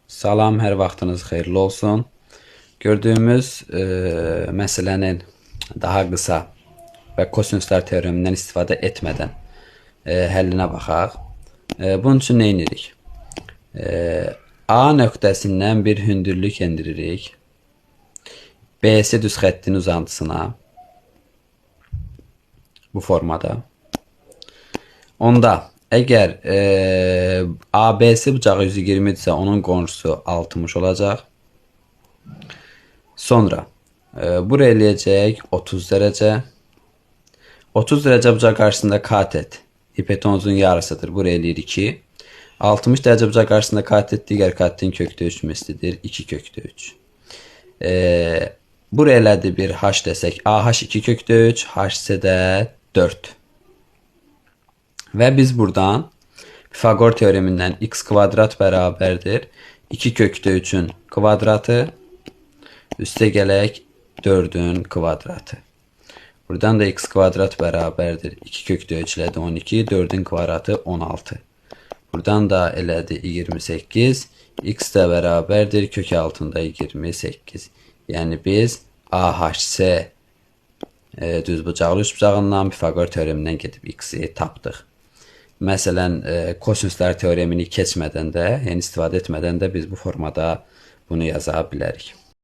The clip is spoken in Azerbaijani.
Salam, hər vaxtınız xeyirli olsun. Gördüyümüz məsələnin daha qısa və kosinuslar teoremindən istifadə etmədən həllinə baxaq. Bunun üçün nə edirik? A nöqtəsindən bir hündürlük endiririk. BC düz xəttin uzantısına bu formada. Onda əgər ABC bucağı 120-dirsə, onun qonşusu 60 olacaq. Sonra bura eləyəcək 30 dərəcə. 30 dərəcə bucaq qarşısında katet hipotenuzun yarısıdır. Bura eləyir 2. 60 dərəcə bucaq qarşısında katet digər katetin kökdə 3 mislidir. 2 kökdə 3. Bura elədi bir h desək. AH 2 kökdə 3, HC də 4. Və biz buradan Pifagor teoremindən x kvadrat bərabərdir 2 kökdə 3-ün kvadratı üstə gələk 4-ün kvadratı. Buradan da x kvadrat bərabərdir 2 kökdə 3 elədi 12, 4-ün kvadratı 16. Buradan da elədi 28, x də bərabərdir kök altında 28. Yəni biz AHC düzbucaqlı üçbucağından Pifagor teoremindən gedib x-i tapdıq. Məsələn, kosinuslar teoremini keçmədən də, yəni istifadə etmədən də biz bu formada bunu yaza bilərik.